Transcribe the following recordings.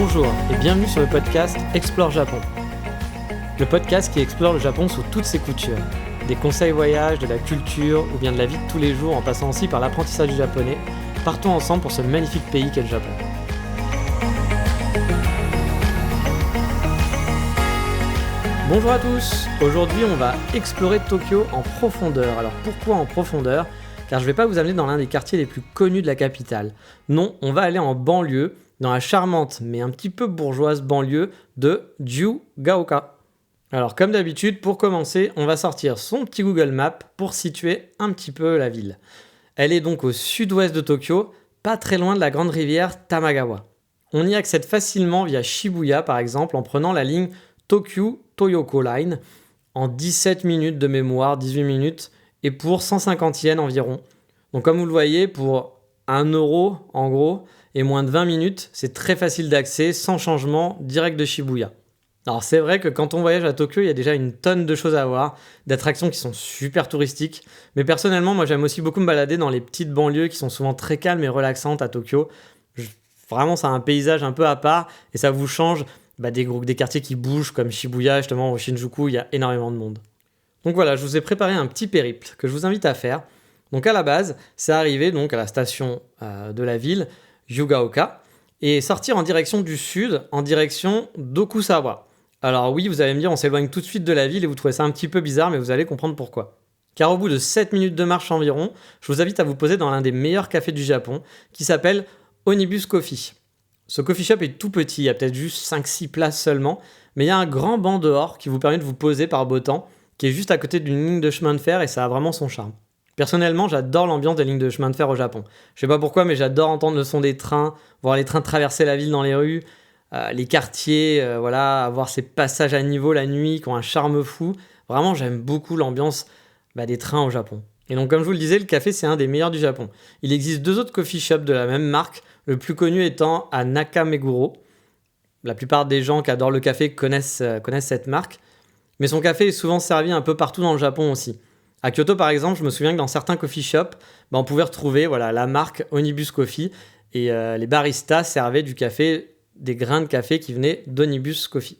Bonjour et bienvenue sur le podcast Explore Japon. Le podcast qui explore le Japon sous toutes ses coutures. Des conseils voyage, de la culture ou bien de la vie de tous les jours en passant aussi par l'apprentissage du japonais. Partons ensemble pour ce magnifique pays qu'est le Japon. Bonjour à tous, aujourd'hui on va explorer Tokyo en profondeur. Alors pourquoi en profondeur ? Car je ne vais pas vous amener dans l'un des quartiers les plus connus de la capitale. Non, on va aller en banlieue, dans la charmante mais un petit peu bourgeoise banlieue de Jugaoka. Alors comme d'habitude, pour commencer, on va sortir son petit Google Maps pour situer un petit peu la ville. Elle est donc au sud-ouest de Tokyo, pas très loin de la grande rivière Tamagawa. On y accède facilement via Shibuya par exemple en prenant la ligne Tokyu Toyoko Line en 17 minutes de mémoire, 18 minutes et pour 150 yens environ. Donc comme vous le voyez, pour 1 euro en gros et moins de 20 minutes, c'est très facile d'accès sans changement direct de Shibuya. Alors c'est vrai que quand on voyage à Tokyo, il y a déjà une tonne de choses à voir, d'attractions qui sont super touristiques. Mais personnellement, moi j'aime aussi beaucoup me balader dans les petites banlieues qui sont souvent très calmes et relaxantes à Tokyo. Vraiment, ça a un paysage un peu à part et ça vous change des quartiers qui bougent comme Shibuya, justement au Shinjuku, il y a énormément de monde. Donc voilà, je vous ai préparé un petit périple que je vous invite à faire. Donc à la base, c'est arriver donc à la station de la ville, Jugaoka, et sortir en direction du sud, en direction d'Okusawa. Alors oui, vous allez me dire, on s'éloigne tout de suite de la ville et vous trouvez ça un petit peu bizarre, mais vous allez comprendre pourquoi. Car au bout de 7 minutes de marche environ, je vous invite à vous poser dans l'un des meilleurs cafés du Japon, qui s'appelle Onibus Coffee. Ce coffee shop est tout petit, il y a peut-être juste 5-6 places seulement, mais il y a un grand banc dehors qui vous permet de vous poser par beau temps, qui est juste à côté d'une ligne de chemin de fer et ça a vraiment son charme. Personnellement, j'adore l'ambiance des lignes de chemin de fer au Japon. Je sais pas pourquoi, mais j'adore entendre le son des trains, voir les trains traverser la ville dans les rues, les quartiers, avoir ces passages à niveau la nuit qui ont un charme fou. Vraiment, j'aime beaucoup l'ambiance des trains au Japon. Et donc, comme je vous le disais, le café, c'est un des meilleurs du Japon. Il existe 2 autres coffee shops de la même marque, le plus connu étant à Nakameguro. La plupart des gens qui adorent le café connaissent cette marque. Mais son café est souvent servi un peu partout dans le Japon aussi. À Kyoto, par exemple, je me souviens que dans certains coffee shops, on pouvait retrouver la marque Onibus Coffee et les baristas servaient du café, des grains de café qui venaient d'Onibus Coffee.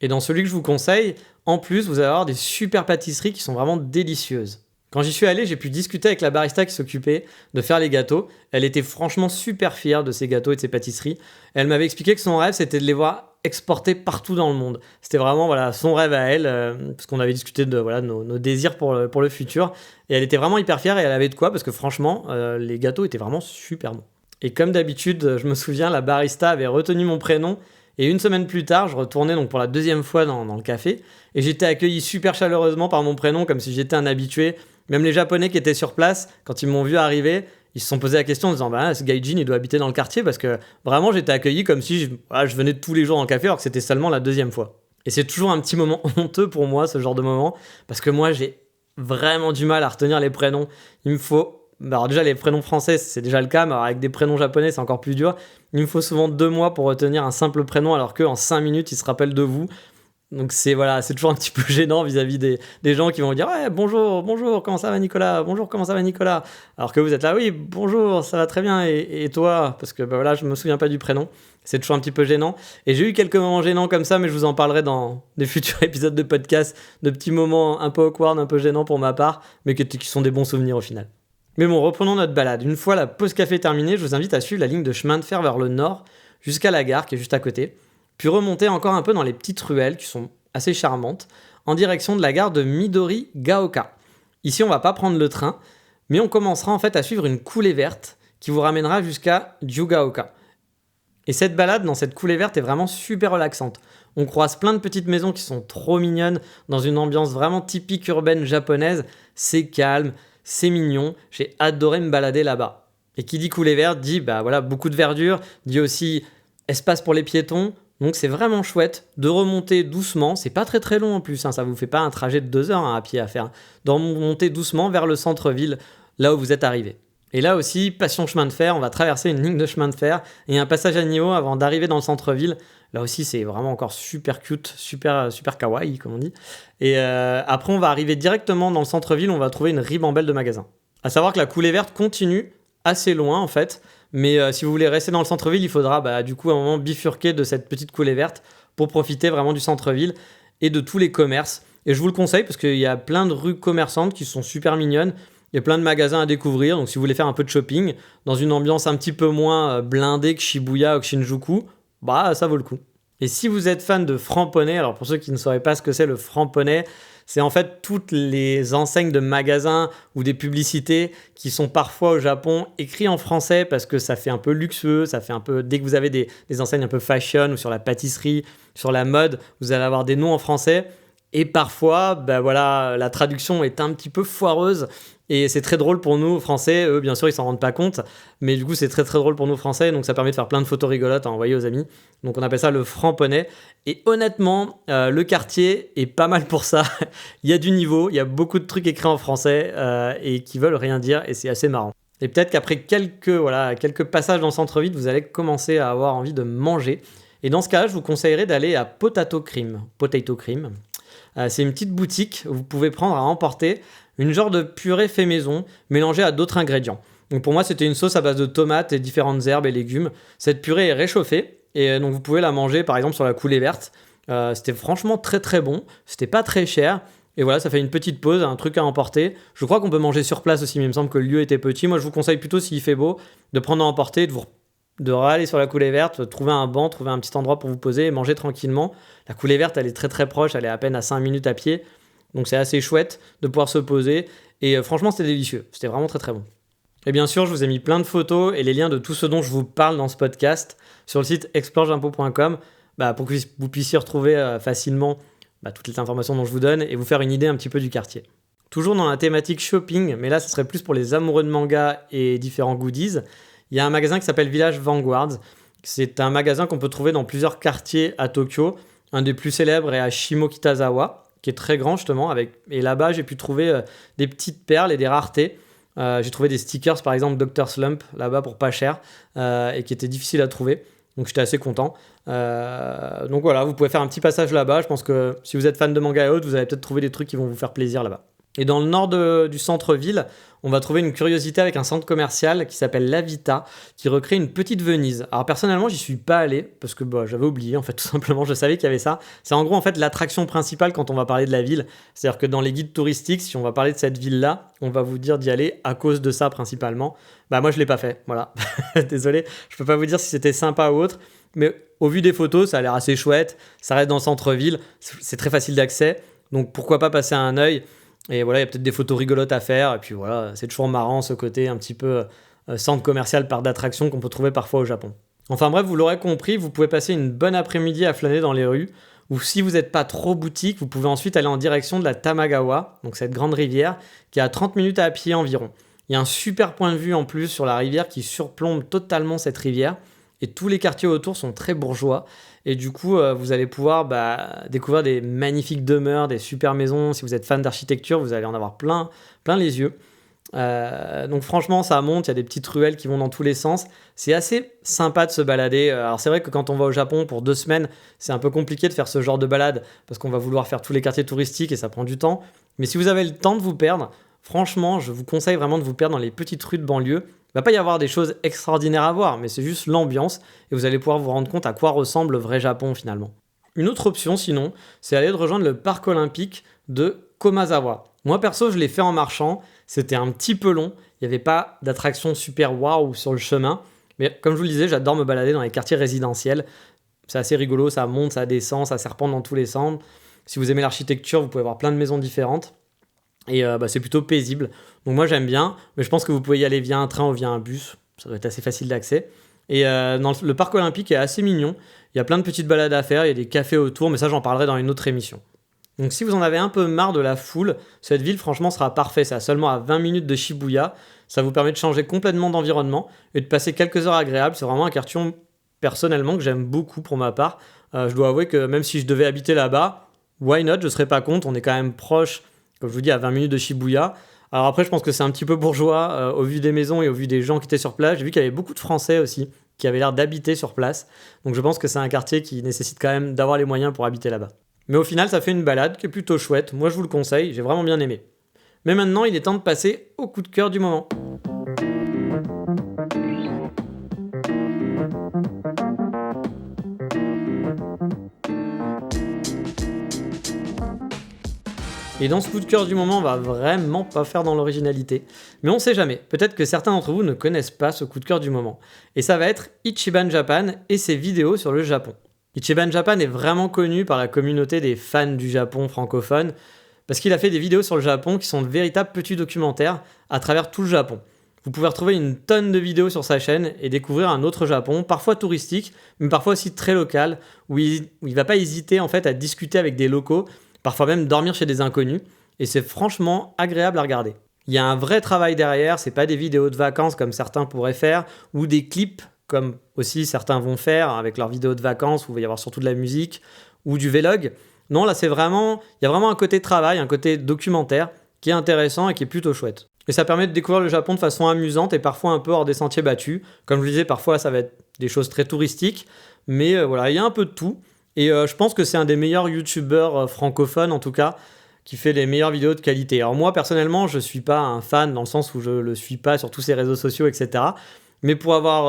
Et dans celui que je vous conseille, en plus, vous allez avoir des super pâtisseries qui sont vraiment délicieuses. Quand j'y suis allé, j'ai pu discuter avec la barista qui s'occupait de faire les gâteaux. Elle était franchement super fière de ses gâteaux et de ses pâtisseries. Elle m'avait expliqué que son rêve, c'était de les voir exportés partout dans le monde. C'était vraiment son rêve à elle, parce qu'on avait discuté de nos désirs pour le futur. Et elle était vraiment hyper fière et elle avait de quoi, parce que franchement, les gâteaux étaient vraiment super bons. Et comme d'habitude, je me souviens, la barista avait retenu mon prénom. Et 1 semaine plus tard, je retournais donc pour la 2e fois dans le café. Et j'étais accueilli super chaleureusement par mon prénom, comme si j'étais un habitué. Même les Japonais qui étaient sur place, quand ils m'ont vu arriver, ils se sont posé la question en disant ce gaijin il doit habiter dans le quartier, parce que vraiment j'étais accueilli comme si je venais tous les jours dans le café alors que c'était seulement la 2e fois. Et c'est toujours un petit moment honteux pour moi, ce genre de moment, parce que moi j'ai vraiment du mal à retenir les prénoms. Il me faut, alors déjà les prénoms français c'est déjà le cas, mais avec des prénoms japonais c'est encore plus dur. Il me faut souvent 2 mois pour retenir un simple prénom alors qu'en 5 minutes ils se rappellent de vous. Donc c'est toujours un petit peu gênant vis-à-vis des gens qui vont vous dire bonjour, comment ça va Nicolas ? Bonjour, comment ça va Nicolas ? Alors que vous êtes là, oui, bonjour, ça va très bien, et toi ? Parce que je me souviens pas du prénom, c'est toujours un petit peu gênant. Et j'ai eu quelques moments gênants comme ça, mais je vous en parlerai dans des futurs épisodes de podcast, de petits moments un peu awkward, un peu gênants pour ma part, mais qui sont des bons souvenirs au final. Mais bon, reprenons notre balade. Une fois la pause café terminée, je vous invite à suivre la ligne de chemin de fer vers le nord, jusqu'à la gare qui est juste à côté. Puis remonter encore un peu dans les petites ruelles qui sont assez charmantes, en direction de la gare de Midori-gaoka. Ici, on va pas prendre le train, mais on commencera en fait à suivre une coulée verte qui vous ramènera jusqu'à Jugaoka. Et cette balade dans cette coulée verte est vraiment super relaxante. On croise plein de petites maisons qui sont trop mignonnes, dans une ambiance vraiment typique urbaine japonaise. C'est calme, c'est mignon, j'ai adoré me balader là-bas. Et qui dit coulée verte dit beaucoup de verdure, dit aussi espace pour les piétons. Donc c'est vraiment chouette de remonter doucement, c'est pas très très long en plus, ça vous fait pas un trajet de 2 heures à pied à faire, de remonter doucement vers le centre-ville, là où vous êtes arrivé. Et là aussi, passion chemin de fer, on va traverser une ligne de chemin de fer et un passage à niveau avant d'arriver dans le centre-ville. Là aussi, c'est vraiment encore super cute, super kawaii comme on dit. Et après, on va arriver directement dans le centre-ville, on va trouver une ribambelle de magasins. À savoir que la coulée verte continue assez loin en fait, Mais si vous voulez rester dans le centre-ville, il faudra du coup à un moment bifurquer de cette petite coulée verte pour profiter vraiment du centre-ville et de tous les commerces. Et je vous le conseille parce qu'il y a plein de rues commerçantes qui sont super mignonnes. Il y a plein de magasins à découvrir. Donc si vous voulez faire un peu de shopping dans une ambiance un petit peu moins blindée que Shibuya ou que Shinjuku, ça vaut le coup. Et si vous êtes fan de franc-poney, alors pour ceux qui ne sauraient pas ce que c'est le franc-poney, c'est en fait toutes les enseignes de magasins ou des publicités qui sont parfois au Japon écrits en français parce que ça fait un peu luxueux, ça fait un peu, dès que vous avez des enseignes un peu fashion ou sur la pâtisserie, sur la mode, vous allez avoir des noms en français. Et parfois, la traduction est un petit peu foireuse et c'est très drôle pour nous Français. Eux, bien sûr, ils s'en rendent pas compte, mais du coup, c'est très très drôle pour nous Français. Donc, ça permet de faire plein de photos rigolotes à envoyer aux amis. Donc, on appelle ça le franc-poney. Et honnêtement, le quartier est pas mal pour ça. Il y a du niveau, il y a beaucoup de trucs écrits en français et qui veulent rien dire, et c'est assez marrant. Et peut-être qu'après quelques passages dans le centre-ville, vous allez commencer à avoir envie de manger. Et dans ce cas-là, je vous conseillerais d'aller à Potato Cream. C'est une petite boutique où vous pouvez prendre à emporter une genre de purée fait maison mélangée à d'autres ingrédients. Donc pour moi, c'était une sauce à base de tomates et différentes herbes et légumes. Cette purée est réchauffée et donc vous pouvez la manger par exemple sur la coulée verte. C'était franchement très très bon, c'était pas très cher. Et voilà, ça fait une petite pause, un truc à emporter. Je crois qu'on peut manger sur place aussi, mais il me semble que le lieu était petit. Moi, je vous conseille plutôt, s'il fait beau, de prendre à emporter, de râler sur la coulée verte, trouver un banc, trouver un petit endroit pour vous poser et manger tranquillement. La coulée verte, elle est très très proche, elle est à peine à 5 minutes à pied. Donc c'est assez chouette de pouvoir se poser. Et franchement, c'était délicieux. C'était vraiment très très bon. Et bien sûr, je vous ai mis plein de photos et les liens de tout ce dont je vous parle dans ce podcast sur le site explorejampo.com pour que vous puissiez retrouver facilement toutes les informations dont je vous donne et vous faire une idée un petit peu du quartier. Toujours dans la thématique shopping, mais là, ce serait plus pour les amoureux de manga et différents goodies. Il y a un magasin qui s'appelle Village Vanguard. C'est un magasin qu'on peut trouver dans plusieurs quartiers à Tokyo. Un des plus célèbres est à Shimokitazawa, qui est très grand justement. Et là-bas, j'ai pu trouver des petites perles et des raretés. J'ai trouvé des stickers, par exemple Dr. Slump, là-bas pour pas cher, et qui étaient difficiles à trouver. Donc j'étais assez content. Donc voilà, vous pouvez faire un petit passage là-bas. Je pense que si vous êtes fan de manga et autres, vous allez peut-être trouver des trucs qui vont vous faire plaisir là-bas. Et dans le nord du centre-ville, on va trouver une curiosité avec un centre commercial qui s'appelle La Vita, qui recrée une petite Venise. Alors personnellement, j'y suis pas allé parce que j'avais oublié en fait, tout simplement. Je savais qu'il y avait ça. C'est en gros en fait l'attraction principale quand on va parler de la ville. C'est-à-dire que dans les guides touristiques, si on va parler de cette ville-là, on va vous dire d'y aller à cause de ça principalement. Moi je l'ai pas fait, voilà. Désolé, je peux pas vous dire si c'était sympa ou autre, mais au vu des photos, ça a l'air assez chouette. Ça reste dans le centre-ville, c'est très facile d'accès, donc pourquoi pas passer un œil. Et voilà, il y a peut-être des photos rigolotes à faire. Et puis voilà, c'est toujours marrant ce côté un petit peu centre commercial par d'attractions qu'on peut trouver parfois au Japon. Enfin bref, vous l'aurez compris, vous pouvez passer une bonne après-midi à flâner dans les rues. Ou si vous n'êtes pas trop boutique, vous pouvez ensuite aller en direction de la Tamagawa, donc cette grande rivière, qui est à 30 minutes à pied environ. Il y a un super point de vue en plus sur la rivière qui surplombe totalement cette rivière. Et tous les quartiers autour sont très bourgeois. Et du coup, vous allez pouvoir découvrir des magnifiques demeures, des super maisons. Si vous êtes fan d'architecture, vous allez en avoir plein les yeux. Donc franchement, ça monte, il y a des petites ruelles qui vont dans tous les sens. C'est assez sympa de se balader. Alors c'est vrai que quand on va au Japon pour 2 semaines, c'est un peu compliqué de faire ce genre de balade parce qu'on va vouloir faire tous les quartiers touristiques et ça prend du temps. Mais si vous avez le temps de vous perdre, franchement, je vous conseille vraiment de vous perdre dans les petites rues de banlieue. Il ne va pas y avoir des choses extraordinaires à voir, mais c'est juste l'ambiance et vous allez pouvoir vous rendre compte à quoi ressemble le vrai Japon finalement. Une autre option sinon, c'est aller de rejoindre le parc olympique de Komazawa. Moi perso, je l'ai fait en marchant, c'était un petit peu long, il n'y avait pas d'attraction super waouh sur le chemin, mais comme je vous le disais, j'adore me balader dans les quartiers résidentiels. C'est assez rigolo, ça monte, ça descend, ça serpente dans tous les sens. Si vous aimez l'architecture, vous pouvez voir plein de maisons différentes. Et c'est plutôt paisible. Donc moi j'aime bien, mais je pense que vous pouvez y aller via un train ou via un bus. Ça doit être assez facile d'accès. Et le parc olympique est assez mignon. Il y a plein de petites balades à faire, il y a des cafés autour, mais ça j'en parlerai dans une autre émission. Donc si vous en avez un peu marre de la foule, cette ville franchement sera parfaite. C'est seulement à 20 minutes de Shibuya. Ça vous permet de changer complètement d'environnement et de passer quelques heures agréables. C'est vraiment un quartier personnellement que j'aime beaucoup pour ma part. Je dois avouer que même si je devais habiter là-bas, why not, je serais pas contre. On est quand même proche, comme je vous dis, à 20 minutes de Shibuya. Alors après, je pense que c'est un petit peu bourgeois au vu des maisons et au vu des gens qui étaient sur place. J'ai vu qu'il y avait beaucoup de Français aussi qui avaient l'air d'habiter sur place. Donc je pense que c'est un quartier qui nécessite quand même d'avoir les moyens pour habiter là-bas. Mais au final, ça fait une balade qui est plutôt chouette. Moi, je vous le conseille, j'ai vraiment bien aimé. Mais maintenant, il est temps de passer au coup de cœur du moment. Et dans ce coup de cœur du moment, on va vraiment pas faire dans l'originalité. Mais on sait jamais, peut-être que certains d'entre vous ne connaissent pas ce coup de cœur du moment. Et ça va être Ichiban Japan et ses vidéos sur le Japon. Ichiban Japan est vraiment connu par la communauté des fans du Japon francophone, parce qu'il a fait des vidéos sur le Japon qui sont de véritables petits documentaires à travers tout le Japon. Vous pouvez retrouver une tonne de vidéos sur sa chaîne et découvrir un autre Japon, parfois touristique, mais parfois aussi très local, où il va pas hésiter en fait à discuter avec des locaux, parfois même dormir chez des inconnus, et c'est franchement agréable à regarder. Il y a un vrai travail derrière, c'est pas des vidéos de vacances comme certains pourraient faire, ou des clips comme aussi certains vont faire avec leurs vidéos de vacances où il va y avoir surtout de la musique, ou du vlog. Non, là il y a vraiment un côté travail, un côté documentaire qui est intéressant et qui est plutôt chouette. Et ça permet de découvrir le Japon de façon amusante et parfois un peu hors des sentiers battus. Comme je vous disais, parfois ça va être des choses très touristiques, mais voilà, il y a un peu de tout. Et je pense que c'est un des meilleurs youtubeurs francophones en tout cas, qui fait les meilleures vidéos de qualité. Alors moi personnellement, je suis pas un fan dans le sens où je le suis pas sur tous ses réseaux sociaux, etc. Mais pour avoir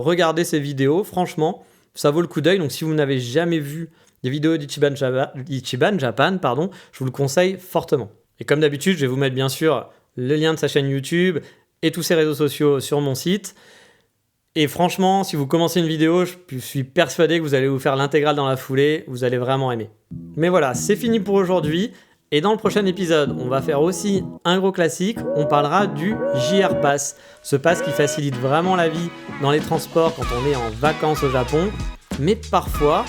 regardé ses vidéos, franchement, ça vaut le coup d'œil. Donc si vous n'avez jamais vu des vidéos d'Ichiban Japan, je vous le conseille fortement. Et comme d'habitude, je vais vous mettre bien sûr le lien de sa chaîne YouTube et tous ses réseaux sociaux sur mon site. Et franchement, si vous commencez une vidéo, je suis persuadé que vous allez vous faire l'intégrale dans la foulée, vous allez vraiment aimer. Mais voilà, c'est fini pour aujourd'hui. Et dans le prochain épisode, on va faire aussi un gros classique, on parlera du JR Pass. Ce pass qui facilite vraiment la vie dans les transports quand on est en vacances au Japon. Mais parfois,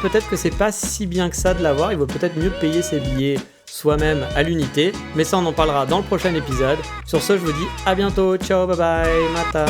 peut-être que c'est pas si bien que ça de l'avoir, il vaut peut-être mieux payer ses billets soi-même à l'unité. Mais ça, on en parlera dans le prochain épisode. Sur ce, je vous dis à bientôt, ciao, bye bye, mata.